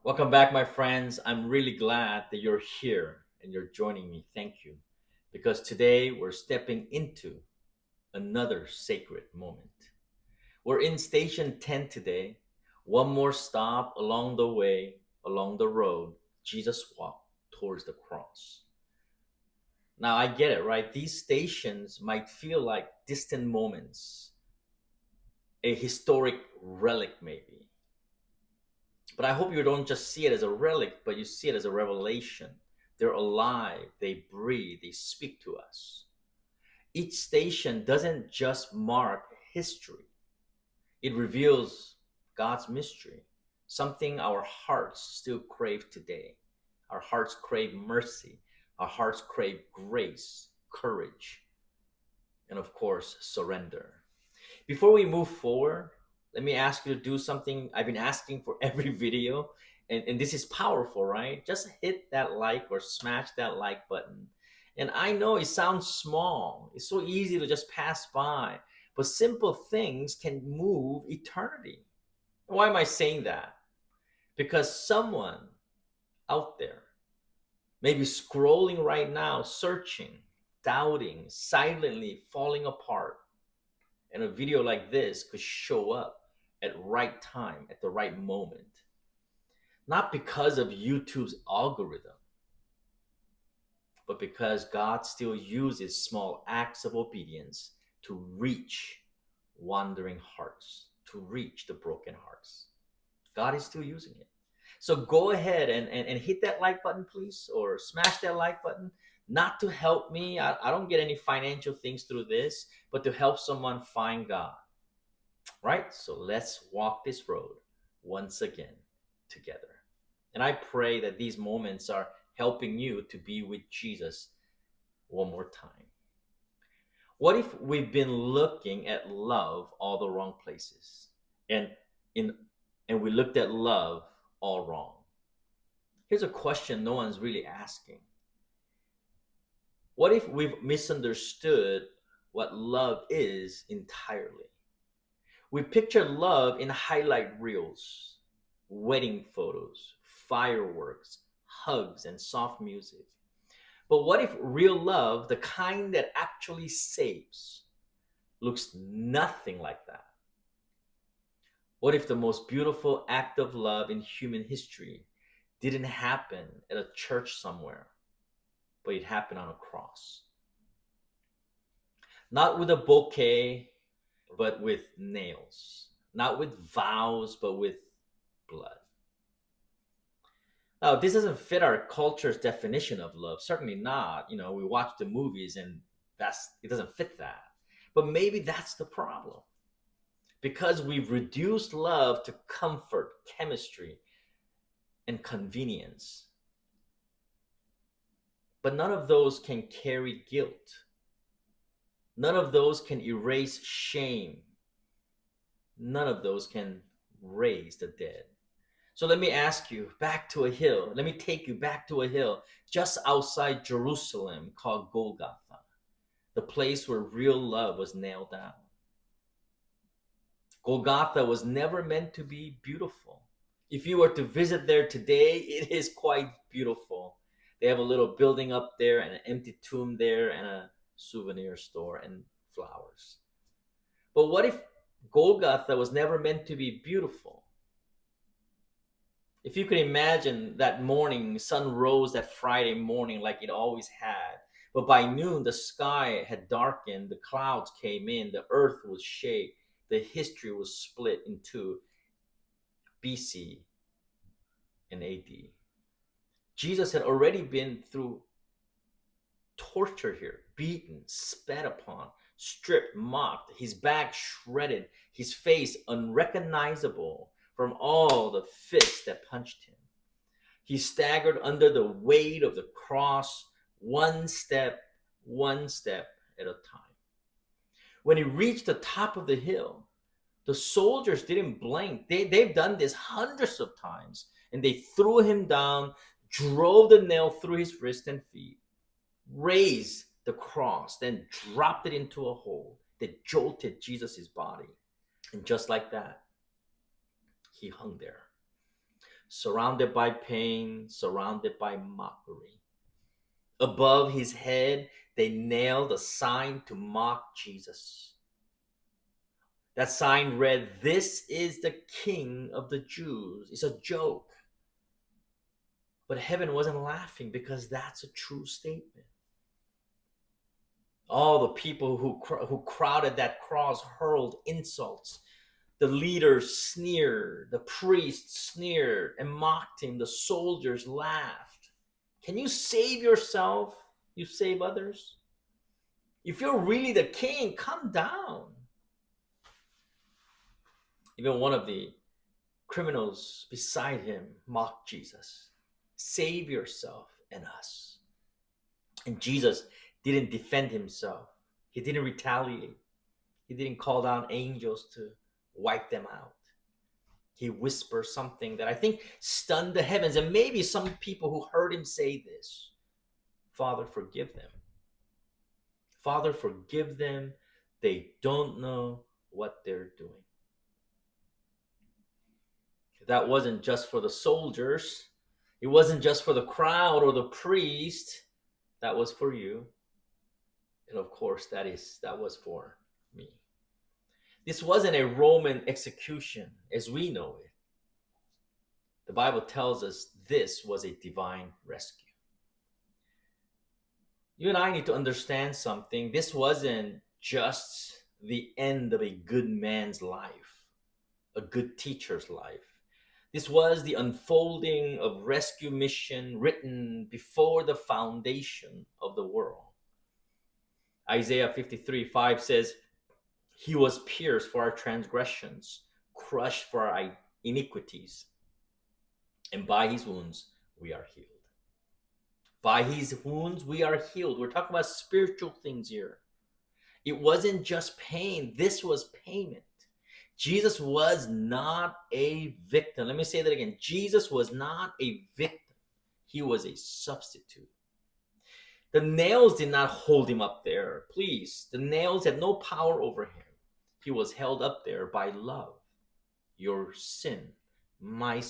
Welcome back, my friends. I'm really glad that you're here and you're joining me. Thank you. Because today we're stepping into another sacred moment. We're in station 10 today. One more stop along the way, along the road. Jesus walked towards the cross. Now, I get it, right? These stations might feel like distant moments, a historic relic, maybe. But I hope you don't just see it as a relic, but you see it as a revelation. They're alive, they breathe, they speak to us. Each station doesn't just mark history, it reveals God's mystery, something our hearts still crave today. Our hearts crave mercy, our hearts crave grace, courage, and of course, surrender. Before we move forward, let me ask you to do something I've been asking for every video. And this is powerful, right? Just hit that like or smash that like button. And I know it sounds small, it's so easy to just pass by, but simple things can move eternity. Why am I saying that? Because someone out there may be scrolling right now, searching, doubting, silently falling apart, and a video like this could show up at right time at the right moment, not because of YouTube's algorithm, but because God still uses small acts of obedience to reach wandering hearts, to reach the broken hearts. God is still using it. So go ahead and hit that like button, please, or smash that like button. Not to help me, I don't get any financial things through this, but to help someone find God. Right? So let's walk this road once again together. And I pray that these moments are helping you to be with Jesus one more time. What if we've been looking at love all the wrong places? And in and we looked at love all wrong. Here's a question no one's really asking. What if we've misunderstood what love is entirely? We picture love in highlight reels, wedding photos, fireworks, hugs, and soft music. But what if real love, the kind that actually saves, looks nothing like that? What if the most beautiful act of love in human history didn't happen at a church somewhere, but it happened on a cross? Not with a bouquet, but with nails. Not with vows, but with blood. Now, this doesn't fit our culture's definition of love. Certainly not. We watch the movies and it doesn't fit that. But maybe that's the problem. Because we've reduced love to comfort, chemistry, and convenience. But none of those can carry guilt. None of those can erase shame. None of those can raise the dead. So let me ask you back to a hill. Let me take you back to a hill just outside Jerusalem called Golgotha, the place where real love was nailed down. Golgotha was never meant to be beautiful. If you were to visit there today, it is quite beautiful. They have a little building up there and an empty tomb there and a souvenir store and flowers. But what if Golgotha was never meant to be beautiful? If you could imagine that morning, sun rose that Friday morning like it always had. But by noon, the sky had darkened, the clouds came in, the earth was shake, the history was split into BC and AD. Jesus had already been through torture here, beaten, spat upon, stripped, mocked, his back shredded, his face unrecognizable from all the fists that punched him. He staggered under the weight of the cross, one step at a time. When he reached the top of the hill, the soldiers didn't blink. They've done this hundreds of times. And they threw him down, drove the nail through his wrist and feet, raised the cross, then dropped it into a hole that jolted Jesus' body. And just like that, he hung there. surrounded by pain, surrounded by mockery. Above his head, they nailed a sign to mock Jesus. That sign read, "This is the King of the Jews." It's a joke. But heaven wasn't laughing because that's a true statement. All the people who crowded that cross hurled insults. The leaders sneered, the priests sneered and mocked him. The soldiers laughed. Can you save yourself? You save others? If you're really the king, come down. Even one of the criminals beside him mocked Jesus. Save yourself and us. And Jesus didn't defend himself. He didn't retaliate. He didn't call down angels to wipe them out. He whispered something that I think stunned the heavens, and maybe some people who heard him say this: "Father, forgive them. Father, forgive them. They don't know what they're doing." That wasn't just for the soldiers. It wasn't just for the crowd or the priest. That was for you. And of course, that was for me. This wasn't a Roman execution as we know it. The Bible tells us this was a divine rescue. You and I need to understand something. This wasn't just the end of a good man's life, a good teacher's life. This was the unfolding of rescue mission written before the foundation of the world. Isaiah 53:5 says, "He was pierced for our transgressions, crushed for our iniquities, and by his wounds we are healed." By his wounds we are healed. We're talking about spiritual things here. It wasn't just pain, this was payment. Jesus was not a victim. Let me say that again. Jesus was not a victim, he was a substitute. The nails did not hold him up there. Please, the nails had no power over him. He was held up there by love. Your sin, my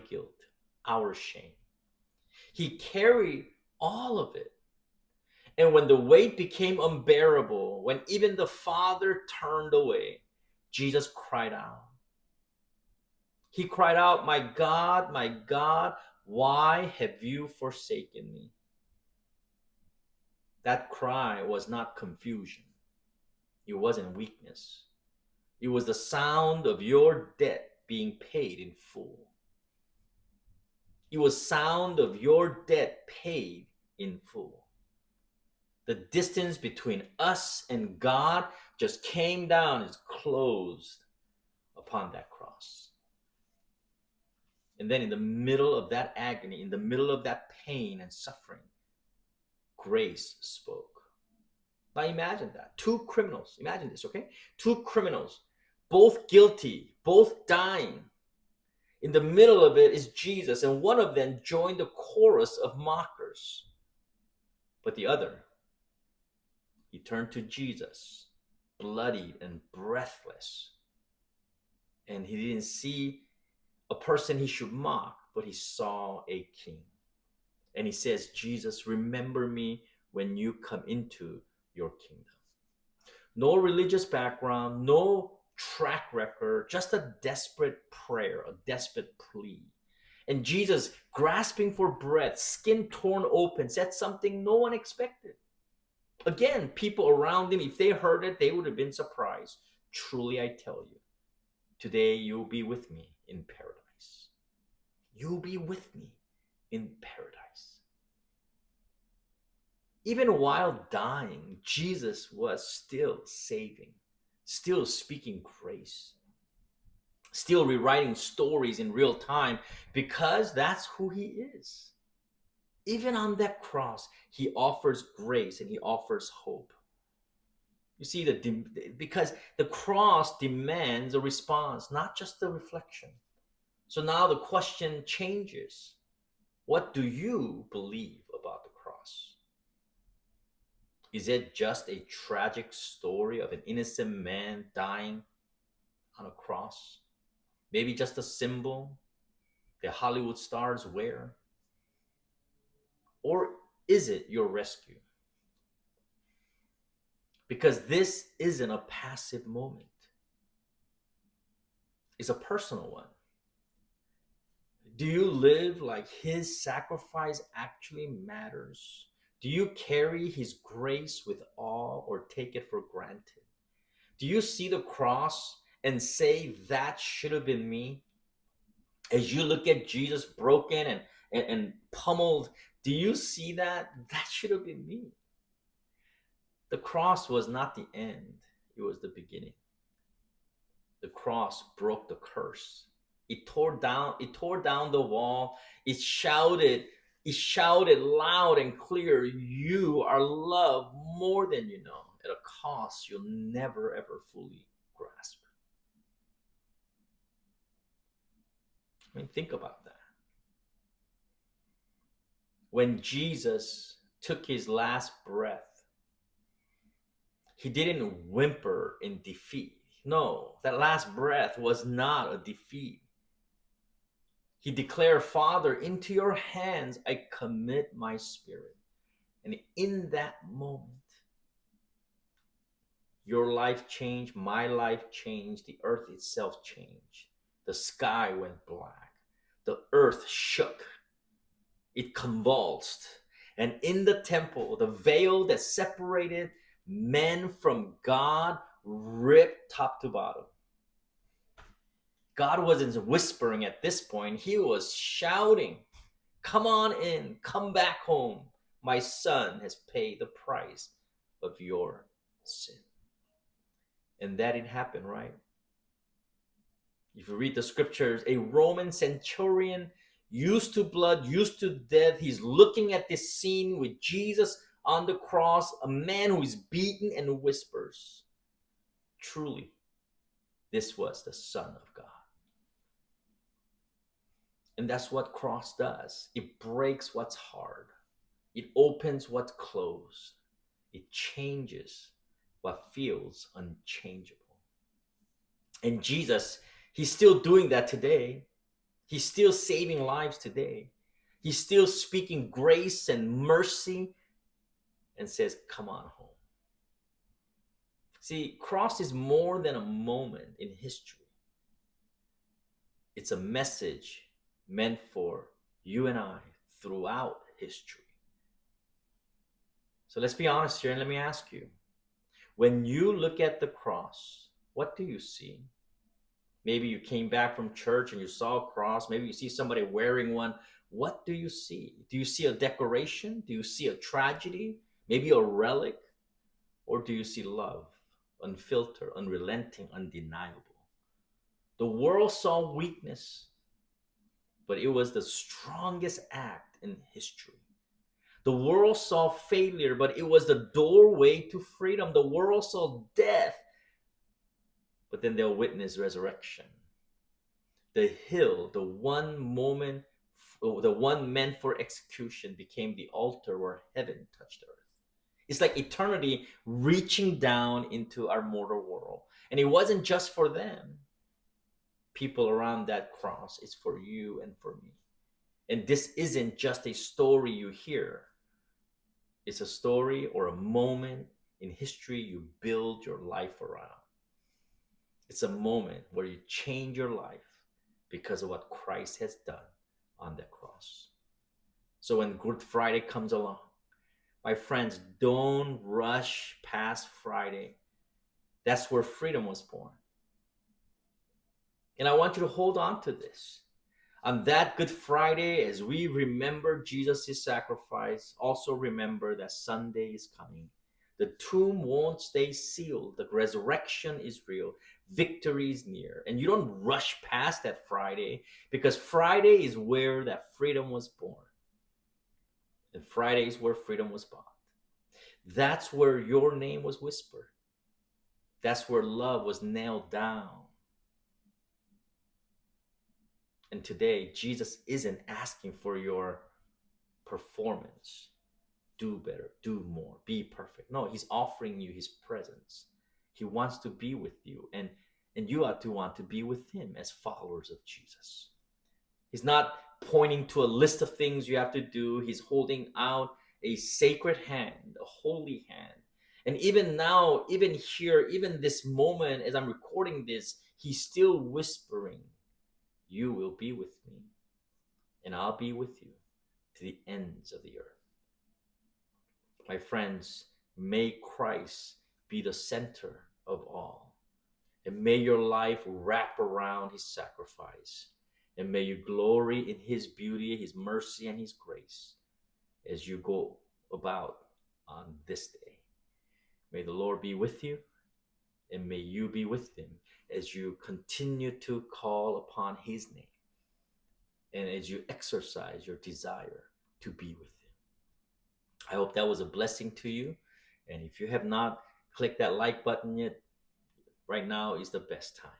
guilt, our shame. He carried all of it. And when the weight became unbearable, when even the Father turned away, Jesus cried out. He cried out, my God, why have you forsaken me?" That cry was not confusion. It wasn't weakness. It was the sound of your debt being paid in full. It was sound of your debt paid in full. The distance between us and God just came down, is closed upon that cross. And then in the middle of that agony, in the middle of that pain and suffering, grace spoke. Now imagine that. Two criminals, imagine this, okay? Two criminals, both guilty, both dying. In the middle of it is Jesus, and one of them joined the chorus of mockers. But the other, he turned to Jesus, bloodied and breathless. And he didn't see a person he should mock, but he saw a king. And he says, "Jesus, remember me when you come into your kingdom." No religious background, no track record, just a desperate prayer, a desperate plea. And Jesus, grasping for breath, skin torn open, said something no one expected. Again, people around him, if they heard it, they would have been surprised. "Truly, I tell you, today you'll be with me in paradise." You'll be with me in paradise. Even while dying, Jesus was still saving, still speaking grace, still rewriting stories in real time, because that's who he is. Even on that cross, he offers grace and he offers hope. You see, because the cross demands a response, not just a reflection. So now the question changes. What do you believe about the cross? Is it just a tragic story of an innocent man dying on a cross? Maybe just a symbol? the Hollywood stars wear? Or is it your rescue? Because this isn't a passive moment, it's a personal one. Do you live like his sacrifice actually matters? Do you carry his grace with awe or take it for granted? Do you see the cross and say, that should have been me? As you look at Jesus broken and pummeled, do you see that? That should have been me. The cross was not the end, it was the beginning. The cross broke the curse. It tore down the wall. It shouted loud and clear, you are loved more than you know, at a cost you'll never ever fully grasp. I mean, think about that. When Jesus took his last breath, he didn't whimper in defeat. No, that last breath was not a defeat. He declared, Father, into your hands I commit my spirit. And in that moment, your life changed, my life changed, the earth itself changed. The sky went black, the earth shook, it convulsed. And in the temple, the veil that separated men from God ripped top to bottom. God wasn't whispering at this point, he was shouting, come on in, come back home. My son has paid the price of your sin. And that it happened, right? If you read the scriptures, a Roman centurion, used to blood, used to death, he's looking at this scene with Jesus on the cross, a man who is beaten and whispers, truly, this was the Son of God. And that's what cross does. It breaks what's hard. It opens what's closed. It changes what feels unchangeable. And Jesus, he's still doing that today. He's still saving lives today. He's still speaking grace and mercy and says, come on home. See, cross is more than a moment in history. It's a message meant for you and I throughout history. So let's be honest here and let me ask you, when you look at the cross, what do you see? Maybe you came back from church and you saw a cross. Maybe you see somebody wearing one. What do you see? Do you see a decoration? Do you see a tragedy? Maybe a relic? Or do you see love, unfiltered, unrelenting, undeniable? The world saw weakness, but it was the strongest act in history. The world saw failure, but it was the doorway to freedom. The world saw death, but then they'll witness resurrection. The hill, the one meant for execution, became the altar where heaven touched earth. It's like eternity reaching down into our mortal world. And it wasn't just for them. People around that cross, it's for you and for me. And this isn't just a story you hear. It's a story or a moment in history you build your life around. It's a moment where you change your life because of what Christ has done on the cross. So when Good Friday comes along, my friends, don't rush past Friday. That's where freedom was born. And I want you to hold on to this. On that Good Friday, as we remember Jesus' sacrifice, also remember that Sunday is coming. The tomb won't stay sealed. The resurrection is real. Victory is near. And you don't rush past that Friday, because Friday is where that freedom was born. And Friday is where freedom was bought. That's where your name was whispered. That's where love was nailed down. And today, Jesus isn't asking for your performance. Do better, do more, be perfect. No, he's offering you his presence. He wants to be with you, and you ought to want to be with him as followers of Jesus. He's not pointing to a list of things you have to do. He's holding out a sacred hand, a holy hand. And even now, even here, even this moment as I'm recording this, he's still whispering, "You will be with me, and I'll be with you to the ends of the earth." My friends, may Christ be the center of all. And may your life wrap around his sacrifice. And may you glory in his beauty, his mercy, and his grace as you go about on this day. May the Lord be with you, and may you be with him as you continue to call upon his name and as you exercise your desire to be with him. I hope that was a blessing to you. And if you have not clicked that like button yet, right now is the best time.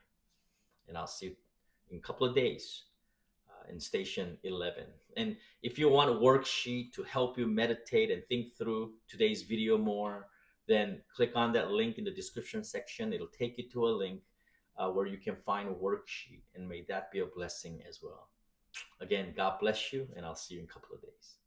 And I'll see you in a couple of days in station 11. And if you want a worksheet to help you meditate and think through today's video more, then click on that link in the description section. It'll take you to a link where you can find a worksheet, and may that be a blessing as well. Again, God bless you, and I'll see you in a couple of days.